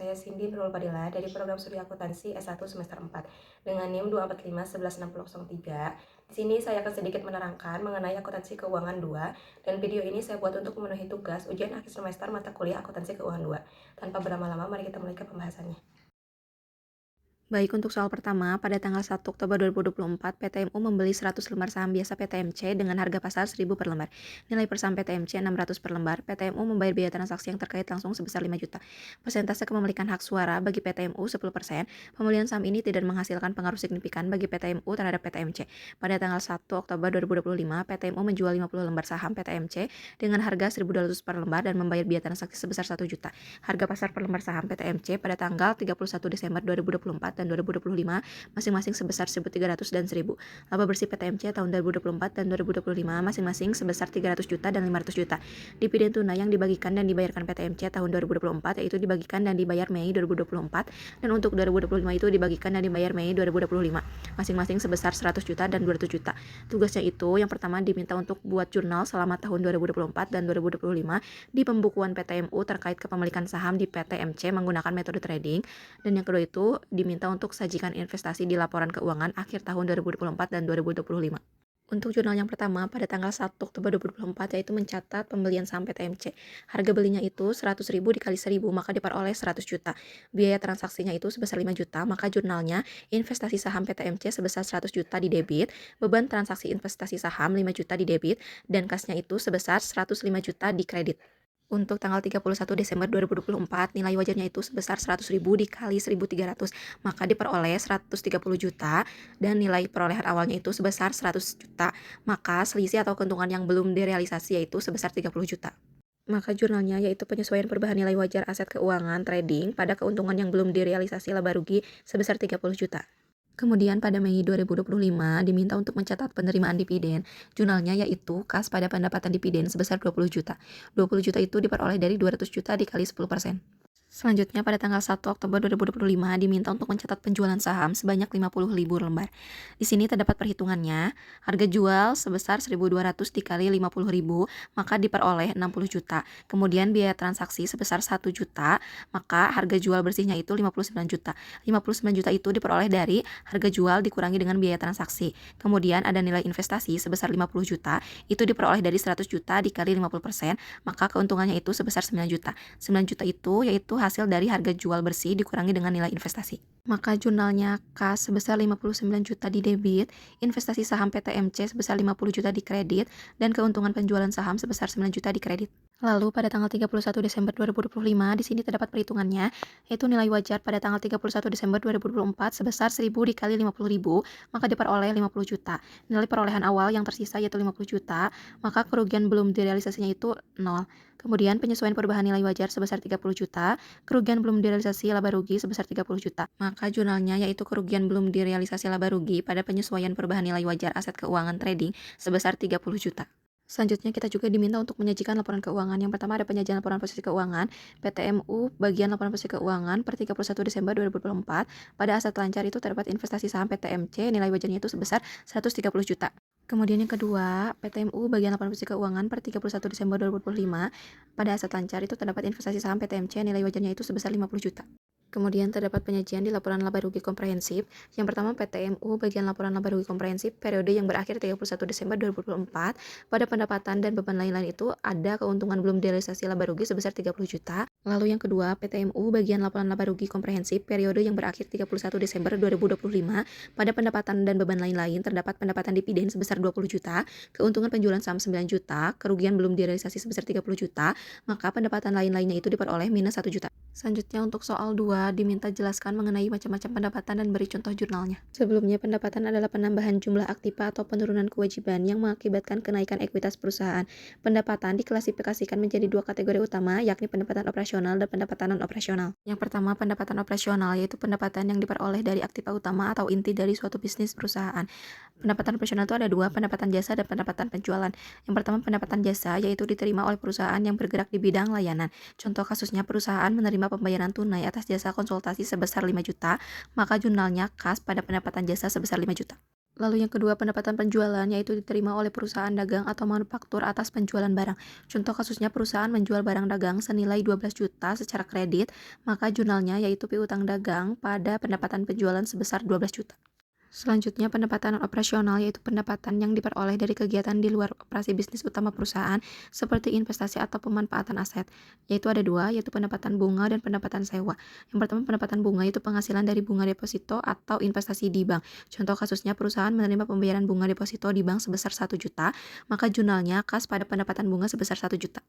saya Cindy Nurul Padilla dari program studi akuntansi S1 semester 4 dengan NIM 245116003. Di sini saya akan sedikit menerangkan mengenai akuntansi keuangan 2 dan video ini saya buat untuk memenuhi tugas ujian akhir semester mata kuliah akuntansi keuangan 2. Tanpa berlama-lama, mari kita mulai ke pembahasannya. Baik, untuk soal pertama, pada tanggal 1 Oktober 2024, PTMU membeli 100 lembar saham biasa PTMC dengan harga pasar 1.000 per lembar. Nilai per saham PTMC 600 per lembar. PTMU membayar biaya transaksi yang terkait langsung sebesar 5 juta. Persentase kepemilikan hak suara bagi PTMU 10%. Pembelian saham ini tidak menghasilkan pengaruh signifikan bagi PTMU terhadap PTMC. Pada tanggal 1 Oktober 2025, PTMU menjual 50 lembar saham PTMC dengan harga 1.200 per lembar dan membayar biaya transaksi sebesar 1 juta. Harga pasar per lembar saham PTMC pada tanggal 31 Desember 2024 dan 2025 masing-masing sebesar 1.300 dan 1.000. Laba bersih PTMC tahun 2024 dan 2025 masing-masing sebesar 300 juta dan 500 juta. Dividen tunai yang dibagikan dan dibayarkan PTMC tahun 2024 yaitu dibagikan dan dibayar Mei 2024 dan untuk 2025 itu dibagikan dan dibayar Mei 2025 masing-masing sebesar 100 juta dan 200 juta. Tugasnya itu yang pertama diminta untuk buat jurnal selama tahun 2024 dan 2025 di pembukuan PTMU terkait kepemilikan saham di PTMC menggunakan metode trading, dan yang kedua itu diminta untuk sajikan investasi di laporan keuangan akhir tahun 2024 dan 2025. Untuk jurnal yang pertama pada tanggal 1 Oktober 2024 yaitu mencatat pembelian saham PTMC. Harga belinya itu 100.000 dikali 1.000 maka diperoleh 100 juta. Biaya transaksinya itu sebesar 5 juta, maka jurnalnya investasi saham PTMC sebesar 100 juta di debit, beban transaksi investasi saham 5 juta di debit, dan kasnya itu sebesar 105 juta di kredit. Untuk tanggal 31 Desember 2024, nilai wajarnya itu sebesar 100.000 dikali 1.300, maka diperoleh 130 juta, dan nilai perolehan awalnya itu sebesar 100 juta, maka selisih atau keuntungan yang belum direalisasi yaitu sebesar 30 juta. Maka jurnalnya yaitu penyesuaian perubahan nilai wajar aset keuangan trading pada keuntungan yang belum direalisasi laba rugi sebesar 30 juta. Kemudian pada Mei 2025 diminta untuk mencatat penerimaan dividen. Jurnalnya yaitu kas pada pendapatan dividen sebesar 20 juta. 20 juta itu diperoleh dari 200 juta dikali 10%. Selanjutnya pada tanggal 1 Oktober 2025 diminta untuk mencatat penjualan saham sebanyak 50.000 lembar. Di sini terdapat perhitungannya. Harga jual sebesar 1.200 dikali 50.000 maka diperoleh 60 juta. Kemudian biaya transaksi sebesar 1 juta, maka harga jual bersihnya itu 59 juta. 59 juta itu diperoleh dari harga jual dikurangi dengan biaya transaksi. Kemudian ada nilai investasi sebesar 50 juta, itu diperoleh dari 100 juta dikali 50%, maka keuntungannya itu sebesar 9 juta. 9 juta itu yaitu hasil dari harga jual bersih dikurangi dengan nilai investasi. Maka jurnalnya kas sebesar 59 juta di debit, investasi saham PTMC sebesar 50 juta di kredit, dan keuntungan penjualan saham sebesar 9 juta di kredit. Lalu pada tanggal 31 Desember 2025 di sini terdapat perhitungannya, yaitu nilai wajar pada tanggal 31 Desember 2024 sebesar 1.000 dikali 50.000, maka diperoleh 50 juta. Nilai perolehan awal yang tersisa yaitu 50 juta, maka kerugian belum direalisasinya itu 0. Kemudian penyesuaian perubahan nilai wajar sebesar 30 juta, kerugian belum direalisasi laba rugi sebesar 30 juta. Maka jurnalnya yaitu kerugian belum direalisasi laba rugi pada penyesuaian perubahan nilai wajar aset keuangan trading sebesar 30 juta. Selanjutnya kita juga diminta untuk menyajikan laporan keuangan. Yang pertama ada penyajian laporan posisi keuangan PTMU bagian laporan posisi keuangan per 31 Desember 2024. Pada aset lancar itu terdapat investasi saham PTMC nilai wajarnya itu sebesar 130 juta. Kemudian yang kedua, PTMU bagian laporan posisi keuangan per 31 Desember 2025. Pada aset lancar itu terdapat investasi saham PTMC nilai wajarnya itu sebesar 50 juta. Kemudian terdapat penyajian di laporan laba rugi komprehensif. Yang pertama PTMU bagian laporan laba rugi komprehensif periode yang berakhir 31 Desember 2024. Pada pendapatan dan beban lain-lain itu ada keuntungan belum direalisasi laba rugi sebesar 30 juta. Lalu yang kedua PTMU bagian laporan laba rugi komprehensif periode yang berakhir 31 Desember 2025. Pada pendapatan dan beban lain-lain terdapat pendapatan dividen sebesar 20 juta, keuntungan penjualan saham 9 juta, kerugian belum direalisasi sebesar 30 juta, maka pendapatan lain-lainnya itu diperoleh minus 1 juta. Selanjutnya untuk soal 2 diminta jelaskan mengenai macam-macam pendapatan dan beri contoh jurnalnya. Sebelumnya pendapatan adalah penambahan jumlah aktiva atau penurunan kewajiban yang mengakibatkan kenaikan ekuitas perusahaan. Pendapatan diklasifikasikan menjadi 2 kategori utama yakni pendapatan operasional dan pendapatan non-operasional. Yang pertama pendapatan operasional yaitu pendapatan yang diperoleh dari aktiva utama atau inti dari suatu bisnis perusahaan. Pendapatan operasional itu ada 2, pendapatan jasa dan pendapatan penjualan. Yang pertama pendapatan jasa yaitu diterima oleh perusahaan yang bergerak di bidang layanan. Contoh kasusnya perusahaan menerima pembayaran tunai atas jasa konsultasi sebesar 5 juta, maka jurnalnya kas pada pendapatan jasa sebesar 5 juta. Lalu yang kedua, pendapatan penjualan yaitu diterima oleh perusahaan dagang atau manufaktur atas penjualan barang. Contoh kasusnya perusahaan menjual barang dagang senilai 12 juta secara kredit, maka jurnalnya yaitu piutang dagang pada pendapatan penjualan sebesar 12 juta. Selanjutnya, pendapatan operasional yaitu pendapatan yang diperoleh dari kegiatan di luar operasi bisnis utama perusahaan seperti investasi atau pemanfaatan aset. Yaitu ada dua, yaitu pendapatan bunga dan pendapatan sewa. Yang pertama, pendapatan bunga itu penghasilan dari bunga deposito atau investasi di bank. Contoh kasusnya perusahaan menerima pembayaran bunga deposito di bank sebesar 1 juta, maka jurnalnya kas pada pendapatan bunga sebesar 1 juta.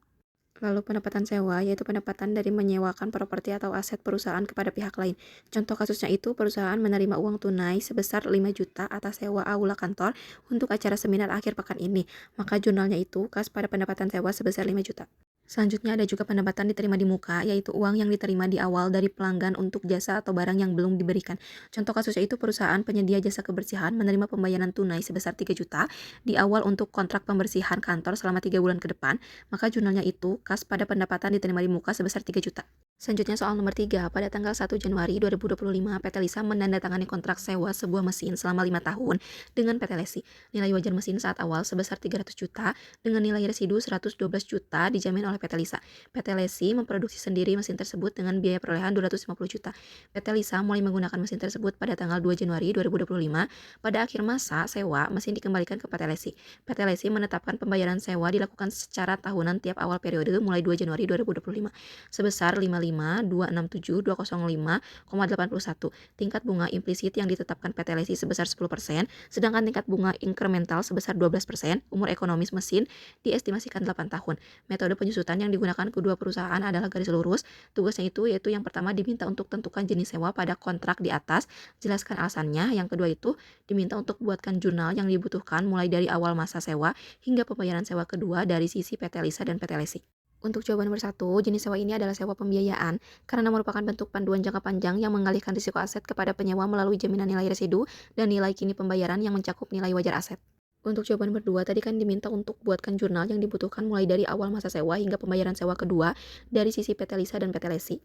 Lalu pendapatan sewa, yaitu pendapatan dari menyewakan properti atau aset perusahaan kepada pihak lain. Contoh kasusnya itu perusahaan menerima uang tunai sebesar 5 juta atas sewa aula kantor untuk acara seminar akhir pekan ini. Maka jurnalnya itu kas pada pendapatan sewa sebesar 5 juta. Selanjutnya ada juga pendapatan diterima di muka, yaitu uang yang diterima di awal dari pelanggan untuk jasa atau barang yang belum diberikan. Contoh kasusnya itu perusahaan penyedia jasa kebersihan menerima pembayaran tunai sebesar 3 juta di awal untuk kontrak pembersihan kantor selama 3 bulan ke depan, maka jurnalnya itu kas pada pendapatan diterima di muka sebesar 3 juta. Selanjutnya soal nomor 3, pada tanggal 1 Januari 2025, PT Lisa menandatangani kontrak sewa sebuah mesin selama 5 tahun dengan PT Lesi. Nilai wajar mesin saat awal sebesar 300 juta dengan nilai residu 112 juta dijamin oleh PT Lisa. PT Lesi memproduksi sendiri mesin tersebut dengan biaya perolehan 250 juta. PT Lisa mulai menggunakan mesin tersebut pada tanggal 2 Januari 2025. Pada akhir masa sewa, mesin dikembalikan ke PT Lesi. PT Lesi menetapkan pembayaran sewa dilakukan secara tahunan tiap awal periode mulai 2 Januari 2025 sebesar 55.267.205,81. Tingkat bunga implisit yang ditetapkan PT Lesi sebesar 10%, sedangkan tingkat bunga inkremental sebesar 12%. Umur ekonomis mesin diestimasikan 8 tahun. Metode penyusutan yang digunakan kedua perusahaan adalah garis lurus. Tugasnya itu yaitu yang pertama diminta untuk tentukan jenis sewa pada kontrak di atas, jelaskan alasannya. Yang kedua itu diminta untuk buatkan jurnal yang dibutuhkan mulai dari awal masa sewa hingga pembayaran sewa kedua dari sisi PT Lisa dan PT Lesi. Untuk jawaban nomor 1, jenis sewa ini adalah sewa pembiayaan karena merupakan bentuk panduan jangka panjang yang mengalihkan risiko aset kepada penyewa melalui jaminan nilai residu dan nilai kini pembayaran yang mencakup nilai wajar aset. Untuk jawaban nomor 2, tadi kan diminta untuk buatkan jurnal yang dibutuhkan mulai dari awal masa sewa hingga pembayaran sewa kedua dari sisi PT Lisa dan PT Lesi.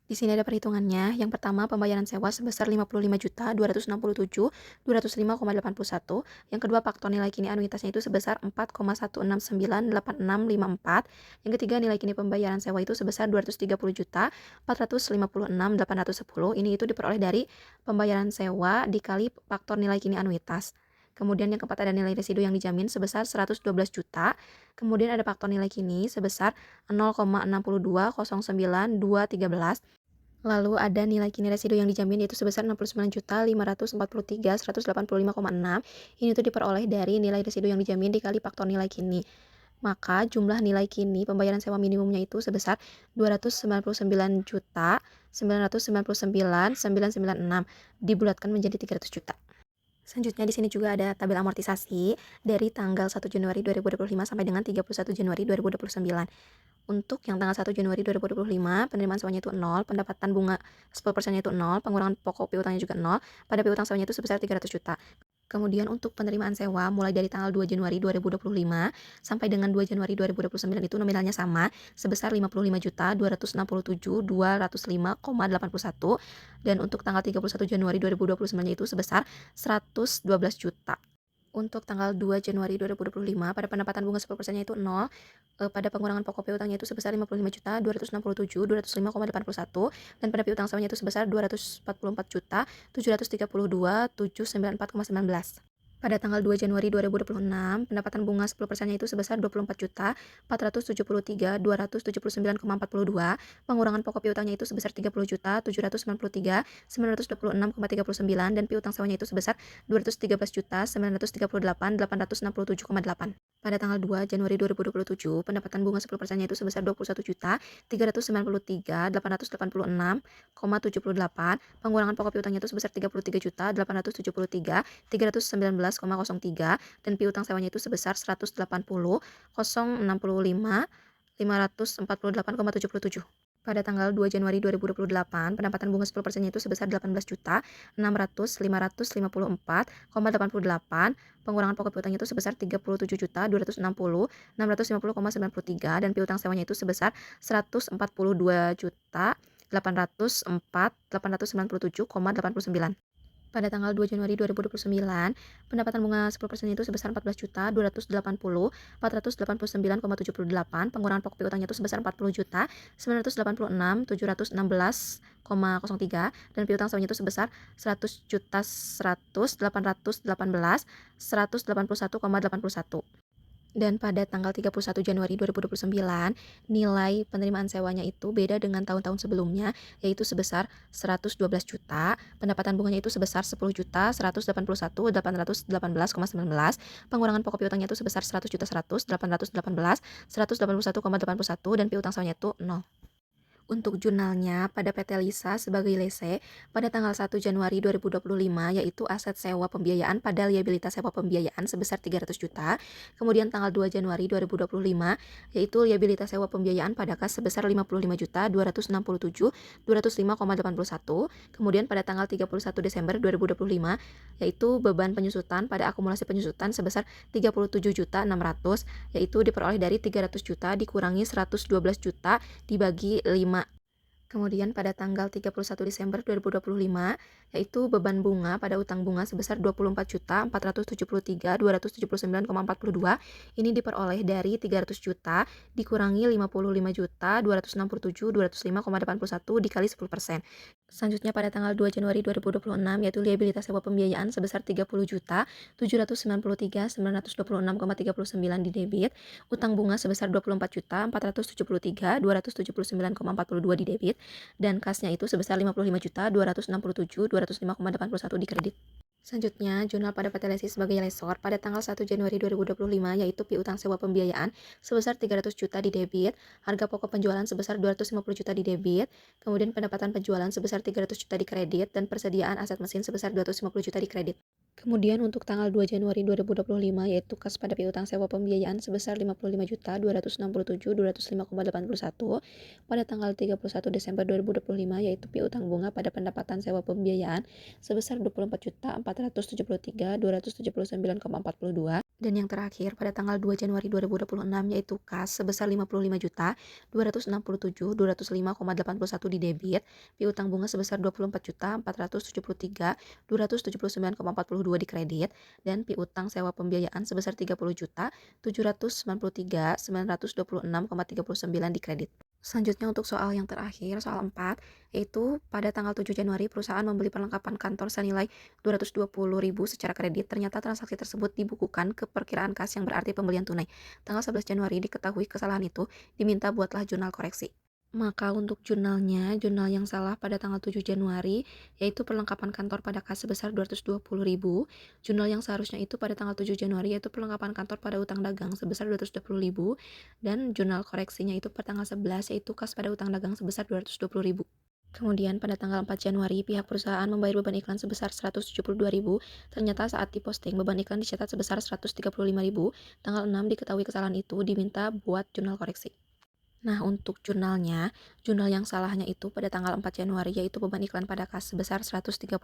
Di sini ada perhitungannya. Yang pertama, pembayaran sewa sebesar 55.265.205,81. Yang kedua, faktor nilai kini anuitasnya itu sebesar 4,1698654. Yang ketiga, nilai kini pembayaran sewa itu sebesar 230.456.810. Ini itu diperoleh dari pembayaran sewa dikali faktor nilai kini anuitas. Kemudian yang keempat ada nilai residu yang dijamin sebesar 112 juta. Kemudian ada faktor nilai kini sebesar 0,6209213. Lalu ada nilai kini residu yang dijamin yaitu sebesar 69.543.185,6. Ini tuh diperoleh dari nilai residu yang dijamin dikali faktor nilai kini. Maka jumlah nilai kini pembayaran sewa minimumnya itu sebesar 299.999.996 dibulatkan menjadi 300 juta. Selanjutnya di sini juga ada tabel amortisasi dari tanggal 1 Januari 2025 sampai dengan 31 Januari 2029. Untuk yang tanggal 1 Januari 2025, penerimaan sewanya itu 0, pendapatan bunga 10%-nya itu 0, pengurangan pokok piutangnya juga 0, pada piutang sewanya itu sebesar 300 juta. Kemudian untuk penerimaan sewa mulai dari tanggal 2 Januari 2025 sampai dengan 2 Januari 2029 itu nominalnya sama sebesar 55.267.205,81 dan untuk tanggal 31 Januari 2029 itu sebesar 112 juta. Untuk tanggal 2 Januari 2025 pada pendapatan bunga 10%-nya itu 0, pada pengurangan pokok piutangnya itu sebesar 55.267.205,81 dan pada piutang sewanya itu sebesar 244.732.794,19. Pada tanggal 2 Januari 2026, pendapatan bunga 10%-nya itu sebesar 24.473.279,42, pengurangan pokok piutangnya itu sebesar 30.793.926,39 dan piutang sewanya itu sebesar 213.938.867,8. Pada tanggal 2 Januari 2027, pendapatan bunga 10%-nya itu sebesar 21.393.886,78, pengurangan pokok piutangnya itu sebesar 33.873.319,03 dan piutang sewanya itu sebesar 180.065.548,77. Pada tanggal 2 Januari 2028, pendapatan bunga 10%-nya itu sebesar 18.600.554,88, pengurangan pokok piutangnya itu sebesar 37.260.650,93 dan piutang sewanya itu sebesar 142.804.897,89. Pada tanggal 2 Januari 2029, pendapatan bunga 10% itu sebesar 14.280.489,78, pengurangan pokok piutangnya itu sebesar 40.986.716,03, dan piutang semuanya itu sebesar 100.100.881,81. Dan pada tanggal 31 Januari 2029, nilai penerimaan sewanya itu beda dengan tahun-tahun sebelumnya, yaitu sebesar 112 juta, pendapatan bunganya itu sebesar 10.181.818,19, pengurangan pokok piutangnya itu sebesar 100.100.818, 181,81, dan piutang sewanya itu 0. Untuk jurnalnya pada PT Lisa sebagai lese pada tanggal 1 Januari 2025, yaitu aset sewa pembiayaan pada liabilitas sewa pembiayaan sebesar 300 juta. Kemudian tanggal 2 Januari 2025, yaitu liabilitas sewa pembiayaan pada kas sebesar 55.267.205,81. Kemudian pada tanggal 31 Desember 2025, yaitu beban penyusutan pada akumulasi penyusutan sebesar 37.600, yaitu diperoleh dari 300 juta dikurangi 112 juta dibagi 5. Kemudian pada tanggal 31 Desember 2025, yaitu beban bunga pada utang bunga sebesar 24.473.279,42. Ini diperoleh dari 300 juta dikurangi 55.267.205,81 dikali 10%. Selanjutnya pada tanggal 2 Januari 2026, yaitu liabilitas sewa pembiayaan sebesar 30.793.926,39 di debit, utang bunga sebesar 24.473.279,42 di debit, dan kasnya itu sebesar 55.267.205,81 di kredit. Selanjutnya, jurnal pada PT Lesi sebagai lesor pada tanggal 1 Januari 2025, yaitu piutang sewa pembiayaan sebesar 300 juta di debit, harga pokok penjualan sebesar 250 juta di debit, kemudian pendapatan penjualan sebesar 300 juta di kredit, dan persediaan aset mesin sebesar 250 juta di kredit. Kemudian untuk tanggal 2 Januari 2025, yaitu kas pada piutang sewa pembiayaan sebesar 55.267.205,81. Pada tanggal 31 Desember 2025, yaitu piutang bunga pada pendapatan sewa pembiayaan sebesar 24.473.279,42. Dan yang terakhir pada tanggal 2 Januari 2026, yaitu kas sebesar 55.267.205,81 di debit, piutang bunga sebesar 24.473.279,42 di kredit, dan piutang sewa pembiayaan sebesar 30.793.926,39 di kredit. Selanjutnya untuk soal yang terakhir, soal 4, yaitu pada tanggal 7 Januari perusahaan membeli perlengkapan kantor senilai 220.000 secara kredit. Ternyata transaksi tersebut dibukukan ke perkiraan kas yang berarti pembelian tunai. Tanggal 11 Januari diketahui kesalahan itu, diminta buatlah jurnal koreksi. Maka untuk jurnalnya, jurnal yang salah pada tanggal 7 Januari, yaitu perlengkapan kantor pada kas sebesar 220.000. Jurnal yang seharusnya itu pada tanggal 7 Januari, yaitu perlengkapan kantor pada utang dagang sebesar 220.000. Dan jurnal koreksinya itu pada tanggal 11, yaitu kas pada utang dagang sebesar 220.000. Kemudian pada tanggal 4 Januari, pihak perusahaan membayar beban iklan sebesar 172.000. Ternyata saat diposting, beban iklan dicatat sebesar 135.000. Tanggal 6 diketahui kesalahan itu, diminta buat jurnal koreksi. Nah, untuk jurnalnya, jurnal yang salahnya itu pada tanggal 4 Januari, yaitu beban iklan pada kas sebesar 135.000.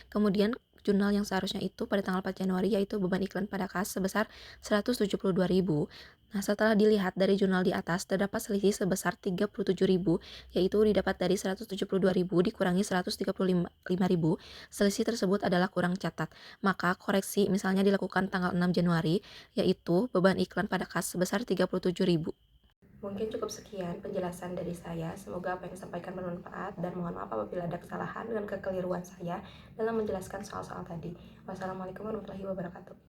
Kemudian jurnal yang seharusnya itu pada tanggal 4 Januari, yaitu beban iklan pada kas sebesar 172.000. Nah, setelah dilihat dari jurnal di atas, terdapat selisih sebesar 37.000, yaitu didapat dari 172.000 dikurangi 135.000. Selisih tersebut adalah kurang catat. Maka koreksi misalnya dilakukan tanggal 6 Januari, yaitu beban iklan pada kas sebesar 37.000. Mungkin cukup sekian penjelasan dari saya. Semoga apa yang disampaikan bermanfaat, dan mohon maaf apabila ada kesalahan dan kekeliruan saya dalam menjelaskan soal-soal tadi. Wassalamualaikum warahmatullahi wabarakatuh.